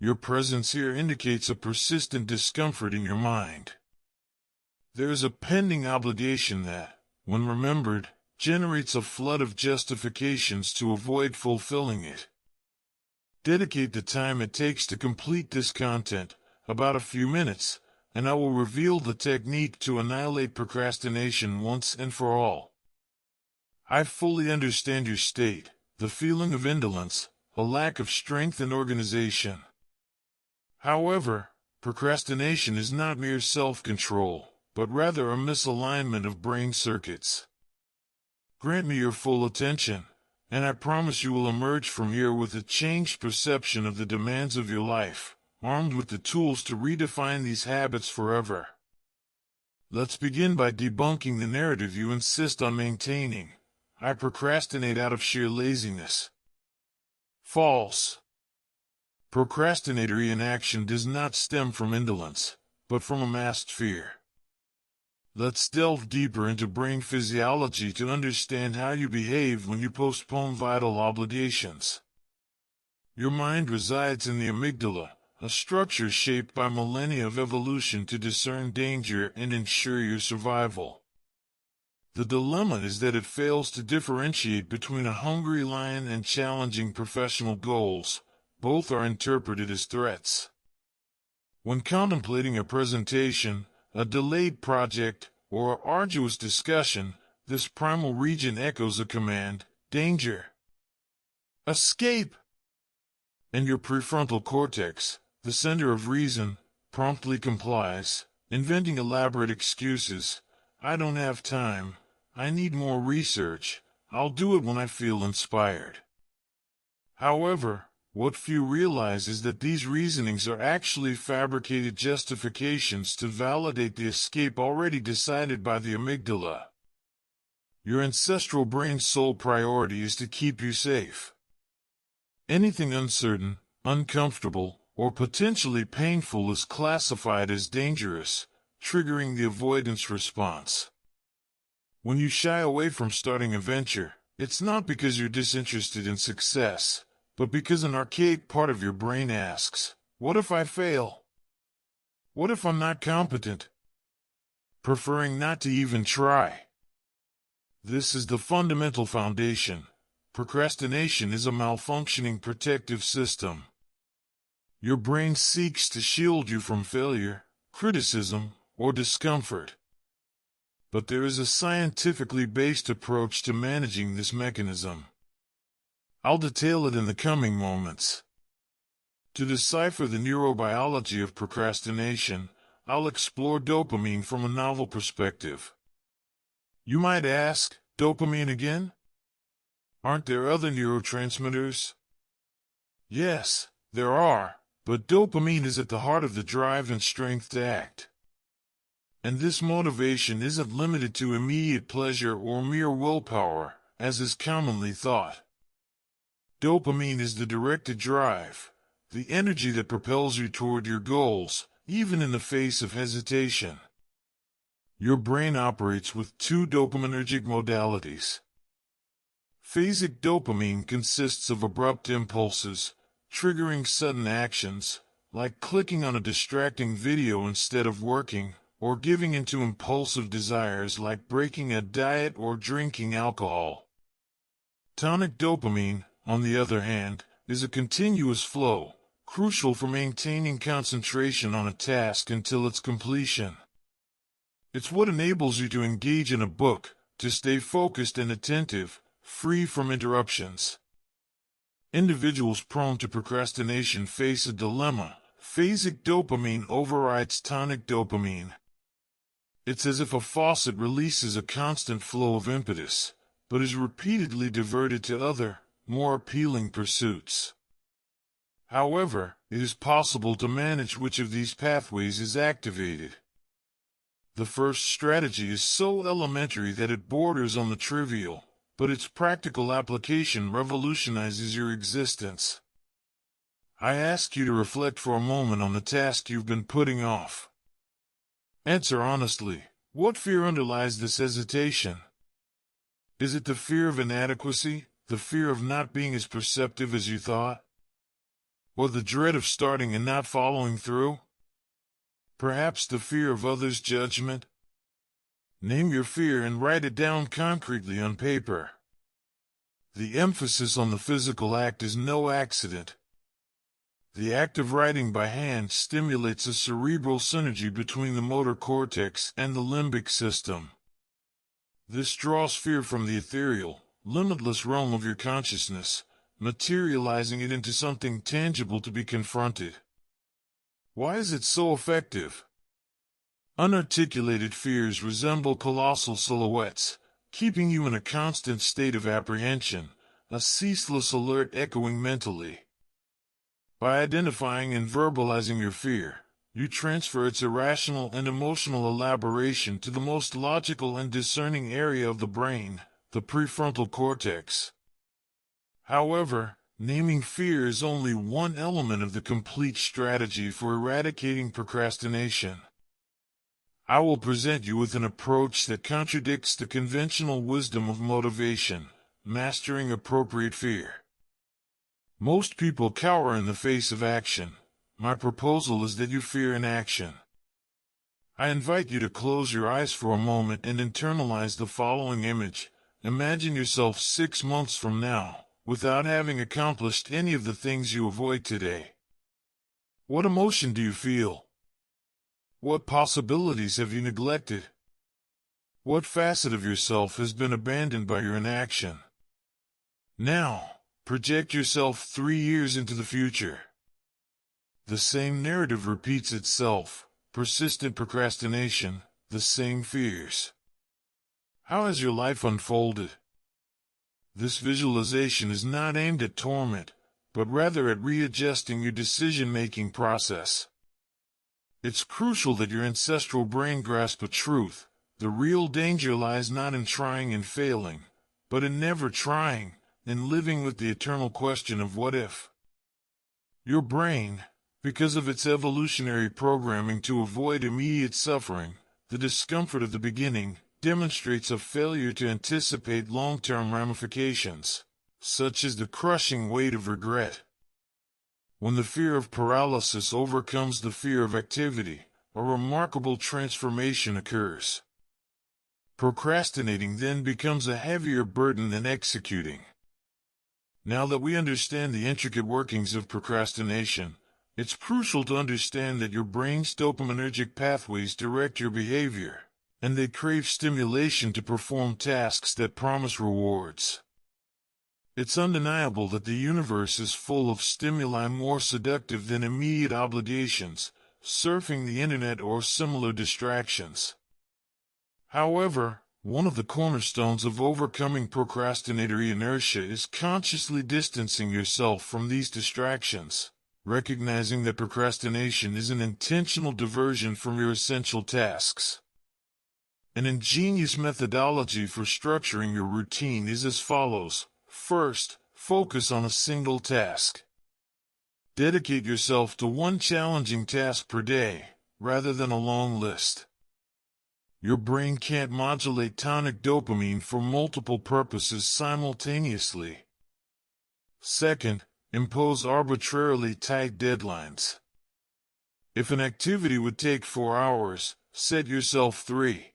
Your presence here indicates a persistent discomfort in your mind. There is a pending obligation that, when remembered, generates a flood of justifications to avoid fulfilling it. Dedicate the time it takes to complete this content, about a few minutes, and I will reveal the technique to annihilate procrastination once and for all. I fully understand your state, the feeling of indolence, a lack of strength and organization. However, procrastination is not mere self-control, but rather a misalignment of brain circuits. Grant me your full attention, and I promise you will emerge from here with a changed perception of the demands of your life, armed with the tools to redefine these habits forever. Let's begin by debunking the narrative you insist on maintaining. I procrastinate out of sheer laziness. False. Procrastinatory inaction does not stem from indolence, but from amassed fear. Let's delve deeper into brain physiology to understand how you behave when you postpone vital obligations. Your mind resides in the amygdala, a structure shaped by millennia of evolution to discern danger and ensure your survival. The dilemma is that it fails to differentiate between a hungry lion and challenging professional goals. Both are interpreted as threats. When contemplating a presentation, a delayed project, or arduous discussion, this primal region echoes a command: danger. Escape! And your prefrontal cortex, the center of reason, promptly complies, inventing elaborate excuses. I don't have time. I need more research. I'll do it when I feel inspired. However, what few realize is that these reasonings are actually fabricated justifications to validate the escape already decided by the amygdala. Your ancestral brain's sole priority is to keep you safe. Anything uncertain, uncomfortable, or potentially painful is classified as dangerous, triggering the avoidance response. When you shy away from starting a venture, it's not because you're disinterested in success, but because an archaic part of your brain asks, what if I fail? What if I'm not competent? Preferring not to even try. This is the fundamental foundation. Procrastination is a malfunctioning protective system. Your brain seeks to shield you from failure, criticism, or discomfort. But there is a scientifically based approach to managing this mechanism. I'll detail it in the coming moments. To decipher the neurobiology of procrastination, I'll explore dopamine from a novel perspective. You might ask, dopamine again? Aren't there other neurotransmitters? Yes, there are, but dopamine is at the heart of the drive and strength to act. And this motivation isn't limited to immediate pleasure or mere willpower, as is commonly thought. Dopamine is the directed drive, the energy that propels you toward your goals, even in the face of hesitation. Your brain operates with two dopaminergic modalities. Phasic dopamine consists of abrupt impulses, triggering sudden actions, like clicking on a distracting video instead of working, or giving into impulsive desires like breaking a diet or drinking alcohol. Tonic dopamine, on the other hand, is a continuous flow, crucial for maintaining concentration on a task until its completion. It's what enables you to engage in a book, to stay focused and attentive, free from interruptions. Individuals prone to procrastination face a dilemma. Phasic dopamine overrides tonic dopamine. It's as if a faucet releases a constant flow of impetus, but is repeatedly diverted to other, more appealing pursuits. However, it is possible to manage which of these pathways is activated. The first strategy is so elementary that it borders on the trivial, but its practical application revolutionizes your existence. I ask you to reflect for a moment on the task you've been putting off. Answer honestly, what fear underlies this hesitation? Is it the fear of inadequacy, the fear of not being as perceptive as you thought? Or the dread of starting and not following through? Perhaps the fear of others' judgment? Name your fear and write it down concretely on paper. The emphasis on the physical act is no accident. The act of writing by hand stimulates a cerebral synergy between the motor cortex and the limbic system. This draws fear from the ethereal, limitless realm of your consciousness, materializing it into something tangible to be confronted. Why is it so effective? Unarticulated fears resemble colossal silhouettes, keeping you in a constant state of apprehension, a ceaseless alert echoing mentally. By identifying and verbalizing your fear, you transfer its irrational and emotional elaboration to the most logical and discerning area of the brain, the prefrontal cortex. However, naming fear is only one element of the complete strategy for eradicating procrastination. I will present you with an approach that contradicts the conventional wisdom of motivation, mastering appropriate fear. Most people cower in the face of action. My proposal is that you fear inaction. I invite you to close your eyes for a moment and internalize the following image. Imagine yourself 6 months from now, without having accomplished any of the things you avoid today. What emotion do you feel? What possibilities have you neglected? What facet of yourself has been abandoned by your inaction? Now, project yourself 3 years into the future. The same narrative repeats itself, persistent procrastination, the same fears. How has your life unfolded? This visualization is not aimed at torment, but rather at readjusting your decision-making process. It's crucial that your ancestral brain grasp a truth. The real danger lies not in trying and failing, but in never trying, in living with the eternal question of what if. Your brain, because of its evolutionary programming to avoid immediate suffering, the discomfort of the beginning, demonstrates a failure to anticipate long-term ramifications, such as the crushing weight of regret. When the fear of paralysis overcomes the fear of activity, a remarkable transformation occurs. Procrastinating then becomes a heavier burden than executing. Now that we understand the intricate workings of procrastination, it's crucial to understand that your brain's dopaminergic pathways direct your behavior, and they crave stimulation to perform tasks that promise rewards. It's undeniable that the universe is full of stimuli more seductive than immediate obligations, surfing the internet or similar distractions. However, one of the cornerstones of overcoming procrastinatory inertia is consciously distancing yourself from these distractions, recognizing that procrastination is an intentional diversion from your essential tasks. An ingenious methodology for structuring your routine is as follows. First, focus on a single task. Dedicate yourself to one challenging task per day, rather than a long list. Your brain can't modulate tonic dopamine for multiple purposes simultaneously. Second, impose arbitrarily tight deadlines. If an activity would take 4 hours, set yourself 3.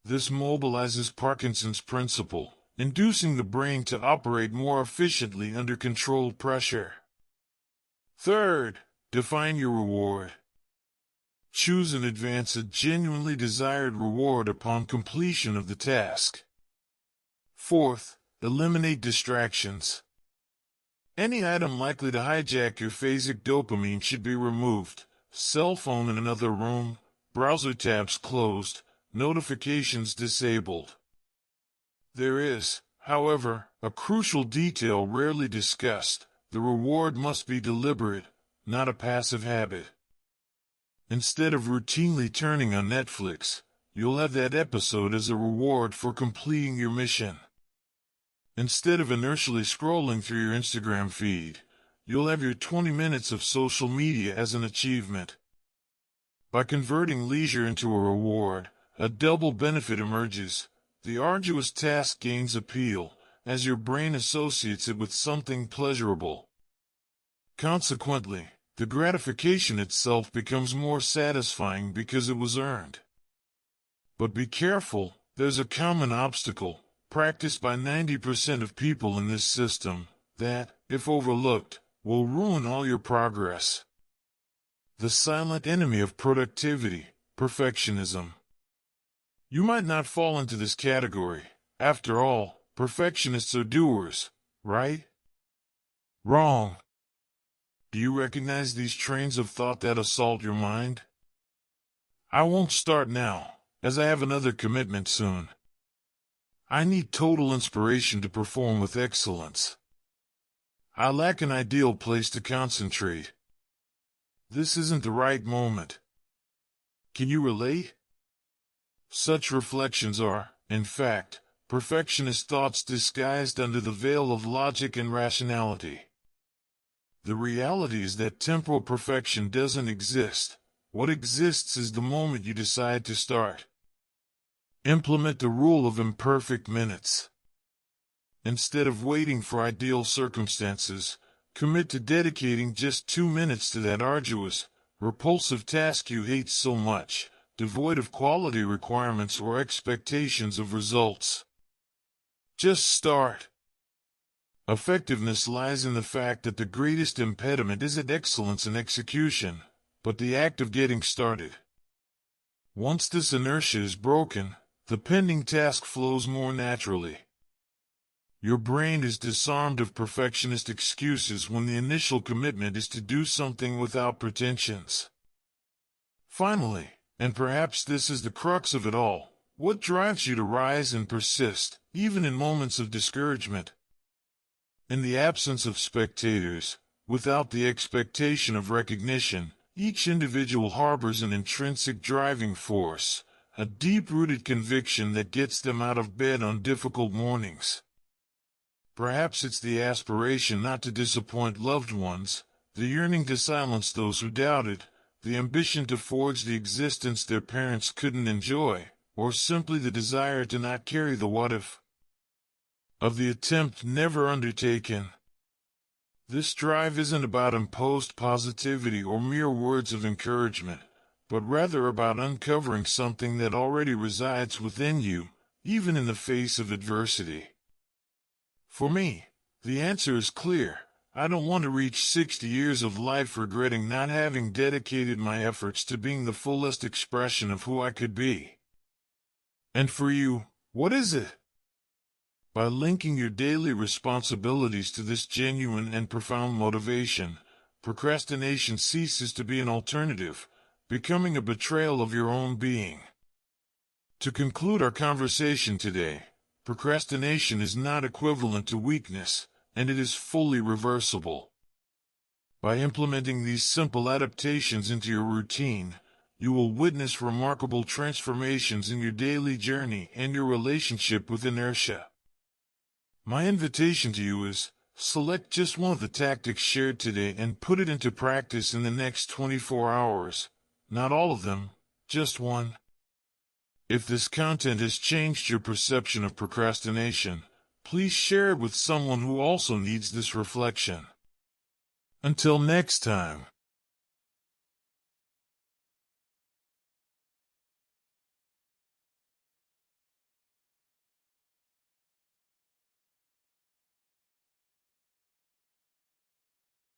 This mobilizes Parkinson's principle, inducing the brain to operate more efficiently under controlled pressure. Third, define your reward. Choose in advance a genuinely desired reward upon completion of the task. Fourth, eliminate distractions. Any item likely to hijack your phasic dopamine should be removed. Cell phone in another room, browser tabs closed, notifications disabled. There is, however, a crucial detail rarely discussed. The reward must be deliberate, not a passive habit. Instead of routinely turning on Netflix, you'll have that episode as a reward for completing your mission. Instead of inertially scrolling through your Instagram feed, you'll have your 20 minutes of social media as an achievement. By converting leisure into a reward, a double benefit emerges. The arduous task gains appeal, as your brain associates it with something pleasurable. Consequently, the gratification itself becomes more satisfying because it was earned. But be careful, there's a common obstacle, practiced by 90% of people in this system, that, if overlooked, will ruin all your progress. The silent enemy of productivity, perfectionism. You might not fall into this category. After all, perfectionists are doers, right? Wrong. Do you recognize these trains of thought that assault your mind? I won't start now, as I have another commitment soon. I need total inspiration to perform with excellence. I lack an ideal place to concentrate. This isn't the right moment. Can you relate? Such reflections are, in fact, perfectionist thoughts disguised under the veil of logic and rationality. The reality is that temporal perfection doesn't exist. What exists is the moment you decide to start. Implement the rule of imperfect minutes. Instead of waiting for ideal circumstances, commit to dedicating just 2 minutes to that arduous, repulsive task you hate so much, devoid of quality requirements or expectations of results. Just start. Effectiveness lies in the fact that the greatest impediment isn't excellence in execution, but the act of getting started. Once this inertia is broken, the pending task flows more naturally. Your brain is disarmed of perfectionist excuses when the initial commitment is to do something without pretensions. Finally, and perhaps this is the crux of it all, what drives you to rise and persist, even in moments of discouragement? In the absence of spectators, without the expectation of recognition, each individual harbors an intrinsic driving force, a deep-rooted conviction that gets them out of bed on difficult mornings. Perhaps it's the aspiration not to disappoint loved ones, the yearning to silence those who doubted, the ambition to forge the existence their parents couldn't enjoy, or simply the desire to not carry the what-if of the attempt never undertaken. This drive isn't about imposed positivity or mere words of encouragement, but rather about uncovering something that already resides within you, even in the face of adversity. For me, the answer is clear. I don't want to reach 60 years of life regretting not having dedicated my efforts to being the fullest expression of who I could be. And for you, what is it? By linking your daily responsibilities to this genuine and profound motivation, procrastination ceases to be an alternative, becoming a betrayal of your own being. To conclude our conversation today, procrastination is not equivalent to weakness, and it is fully reversible. By implementing these simple adaptations into your routine, you will witness remarkable transformations in your daily journey and your relationship with inertia. My invitation to you is, select just one of the tactics shared today and put it into practice in the next 24 hours. Not all of them, just one. If this content has changed your perception of procrastination, please share it with someone who also needs this reflection. Until next time.